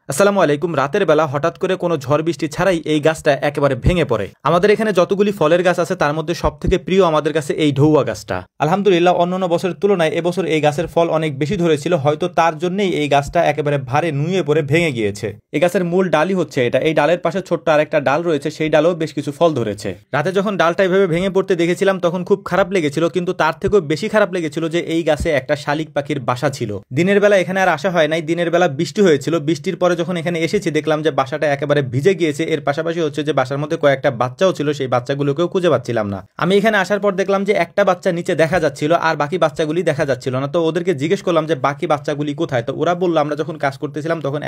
আসসালামু আলাইকুম। রাতের বেলা হঠাৎ করে কোনো ঝড় বৃষ্টি ছাড়াই এই গাছটা একেবারে ভেঙে পড়ে। আমাদের এখানে যতগুলি ফলের গাছ আছে তার মধ্যে সবথেকে প্রিয় আমাদের কাছে এই ঢৌয়া গাছটা। আলহামদুলিল্লাহ অন্যান্য বছরের তুলনায় এবছর এই গাছের ফল অনেক বেশি ধরেছিল, হয়তো তার জন্যই এই গাছটা একেবারে ভারে নুয়ে পড়ে ভেঙে গিয়েছে। এই গাছের মূল ডালই হচ্ছে এটা। এই ডালের পাশে ছোট্ট আরেকটা ডাল রয়েছে, সেই ডালেও বেশ কিছু ফল ধরেছে। রাতে যখন ডালটা এভাবে ভেঙে পড়তে দেখেছিলাম তখন খুব খারাপ লেগেছিল, কিন্তু তার থেকেও বেশি খারাপ লেগেছিল যে এই গাছে একটা শালিক পাখির বাসা ছিল। দিনের বেলা এখানে আর আসা হয় নাই, দিনের বেলা বৃষ্টি হয়েছিল। বৃষ্টির পরে যখন এখানে এসেছি দেখলাম যে বাসাটা একেবারে ভিজে গিয়েছে। এর পাশাপাশি হচ্ছে যে বাসার মধ্যে কয়েকটা বাচ্চাও ছিল, সেই বাচ্চাগুলোকেও খুঁজে পাচ্ছিলাম না। আমি এখানে আসার পর দেখলাম যে একটা বাচ্চা নিচে দেখা যাচ্ছিল আর বাকি বাচ্চাগুলি দেখা যাচ্ছিল না। তো ওদেরকে জিজ্ঞেস করলাম যে বাকি বাচ্চাগুলি কোথায়। তো ওরা বললো আমরা যখন কাজ করতেছিলাম তখন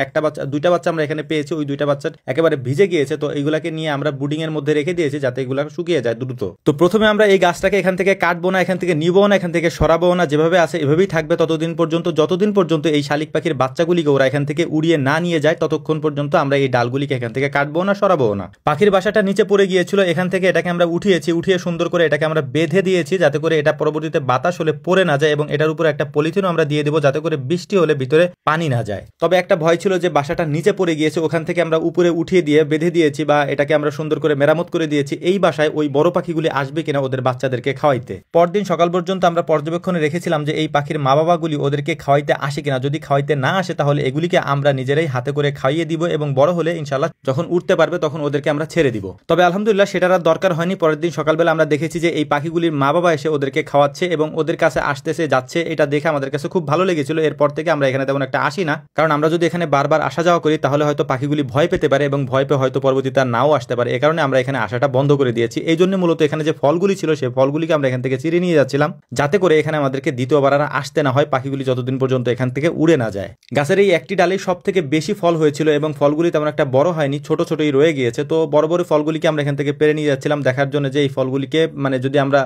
দুইটা বাচ্চা আমরা এখানে পেয়েছি, ওই দুইটা বাচ্চা একেবারে ভিজে গিয়েছে। তো এইগুলাকে নিয়ে আমরা বুডিং এর মধ্যে রেখে দিয়েছি যাতে এগুলো শুকিয়ে যায় দ্রুত। তো প্রথমে আমরা এই গাছটাকে এখান থেকে কাটবো না, এখান থেকে নিবো না, এখান থেকে সরাবো না, যেভাবে আছে এভাবেই থাকবে ততদিন পর্যন্ত, যতদিন পর্যন্ত এই শালিক পাখির বাচ্চাগুলিকে ওরা এখান থেকে উড়িয়ে না নিয়ে যায় ততক্ষণ পর্যন্ত আমরা এই ডালগুলিকে এখান থেকে কাটবো না, সরাবো না। পাখির বাসাটা নিচে পড়ে গিয়েছিল, এখান থেকে এটাকে আমরা উঠিয়ে সুন্দর করে এটাকে আমরা বেঁধে দিয়েছি যাতে করে এটা পরবর্তীতে বাতাস হলে পড়ে না যায়, এবং এটার উপরে একটা পলিথিনও আমরা দিয়ে দেবো যাতে করে বৃষ্টি হলে ভিতরে পানি না যায়। তবে একটা ভয় ছিল যে বাসাটা নিচে পড়ে গিয়েছে, ওখান থেকে আমরা উপরে উঠিয়ে দিয়ে বেঁধে দিয়েছি বা এটাকে আমরা সুন্দর করে মেরামত করে দিয়েছি। এই বাসায় ওই বড় পাখিগুলি আসবে কিনা ওদের বাচ্চাদেরকে খাওয়াইতে। পরদিন সকাল পর্যন্ত আমরা পর্যবেক্ষণে রেখেছিলাম যে এই পাখির মা বাবাগুলি ওদেরকে খাওয়াইতে আসে কিনা। যদি খাওয়াইতে না আসে তাহলে এগুলিকে আমরা নিজেরাই হাতে করে খাইয়ে দিব, এবং বড় হলে ইনশাল্লাহ যখন উঠতে পারবে তখন ওদেরকে আমরা ছেড়ে দিব। তবে আলহামদুলিল্লাহ সেটার আর দরকার হয়নি। পরের দিন সকালবেলা আমরা দেখেছি যে এই পাখিগুলির মা বাবা এসে ওদেরকে খাওয়াচ্ছে এবং ওদের কাছে আসতেছে যাচ্ছে, এটা দেখে আমাদের কাছে খুব ভালো লেগেছিল। এরপর থেকে আমরা এখানে তেমন একটা আসি না, কারণ আমরা যদি এখানে বারবার আসা যাওয়া করি তাহলে হয়তো পাখিগুলি ভয় পেতে পারে এবং ভয় পেয়ে হয়তো পরবর্তীতে নাও আসতে পারে। এই কারণে আমরা এখানে আসাটা বন্ধ করে দিয়েছি। এই জন্য মূলত এখানে যে ফলগুলি ছিল সেই ফলগুলিকে আমরা এখান থেকে চিরে নিয়ে যাচ্ছিলাম যাতে করে এখানে আমাদেরকে দ্বিতীয়বার আর আসতে না হয়, পাখিগুলি যতদিন পর্যন্ত এখান থেকে উড়ে না যায়। গাছের এই একটি ডালেই সব থেকে বেশি ফল হয়েছিল এবং ফলগুলি তেমন একটা বড় হয়নি, ছোট ছোটই রয়ে গিয়েছে। তো বড় বড় ফলগুলিকে আমরা এখান থেকে পেরে নিয়ে যাচ্ছিলাম দেখার জন্য যে এই ফলগুলিকে মানে যদি আমরা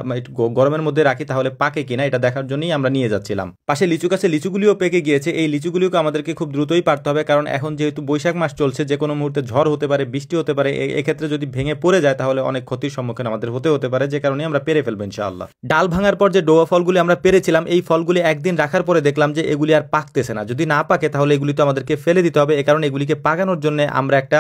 গরমের মধ্যে রাখি তাহলে পাকে কিনা, এটা দেখার জন্যই আমরা নিয়ে যাচ্ছিলাম। পাশে লিচু গাছে লিচুগুলিও পেকে গিয়েছে। এই লিচুগুলিকে আমাদেরকে খুব দ্রুতই পারতে হবে, কারণ এখন যেহেতু বৈশাখ মাস চলছে, যে কোনো মুহূর্তে ঝড় হতে পারে, বৃষ্টি হতে পারে। এক্ষেত্রে যদি ভেঙে পড়ে যায় তাহলে অনেক ক্ষতির সম্মুখীন আমাদের হতে পারে, যে কারণে আমরা পেরে ফেলবো ইনশাআল্লাহ। ডাল ভাঙার পর যে ডোয়া ফলগুলি আমরা পেরেছিলাম, এই ফলগুলি একদিন রাখার পরে দেখলাম যে এগুলি আর পাকতেছে না। যদি না পাকে তাহলে এগুলি তো আমাদেরকে ফেলে দিতে হবে। এই কারণে এগুলিকে পাকানোর জন্য আমরা একটা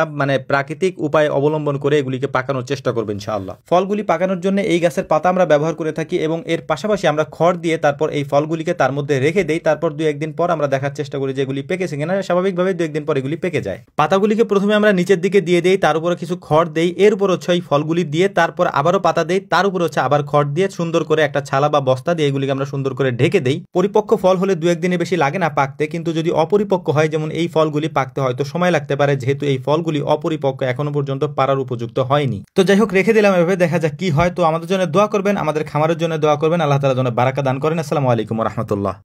প্রাকৃতিক উপায় অবলম্বন করে এগুলিকে পাকানোর চেষ্টা করবো ইনশাআল্লাহ। ফলগুলি পাকানোর জন্য এই গাছের পাতা আমরা ব্যবহার করে থাকি এবং এর পাশাপাশি আমরা খড় দিয়ে তারপর এই ফলগুলিকে তার মধ্যে রেখে দেই। তারপর 2-1 দিন পর আমরা দেখার চেষ্টা করি যে এগুলি পেকেছে কিনা। স্বাভাবিকভাবে 2-1 দিন পর এগুলি পেকে যায়। পাতাগুলিকে প্রথমে আমরা নিচের দিকে দিয়ে দেই, তার উপরে কিছু খড় দেই, এর উপর হচ্ছে এই ফলগুলি দিয়ে তারপর আবারও পাতা দেই, তার উপর হচ্ছে আবার খড় দিয়ে সুন্দর করে একটা ছালা বা বস্তা দিয়ে এগুলিকে আমরা সুন্দর করে ঢেকে দেই। পরিপক্ক ফল হলে 2-1 দিনের বেশি লাগে না পাকতে, কিন্তু যদি অপরিপক্ক হয়, যেমন এই ফলগুলি, পাকতে হয়তো সময় লাগতে পারে, যেহেতু এই ফলগুলি অপরিপক্ক, এখনো পর্যন্ত পারার উপযুক্ত হয়নি। তো যাই হোক, রেখে দিলাম এভাবে, দেখা যাক কি হয়। তো আমাদের জন্য দোয়া করবেন, আমাদের খামারের জন্য দোয়া করবেন, আল্লাহ তাআলা যেন বারাকা দান করেন। আসসালামু আলাইকুম ওয়া রাহমাতুল্লাহ।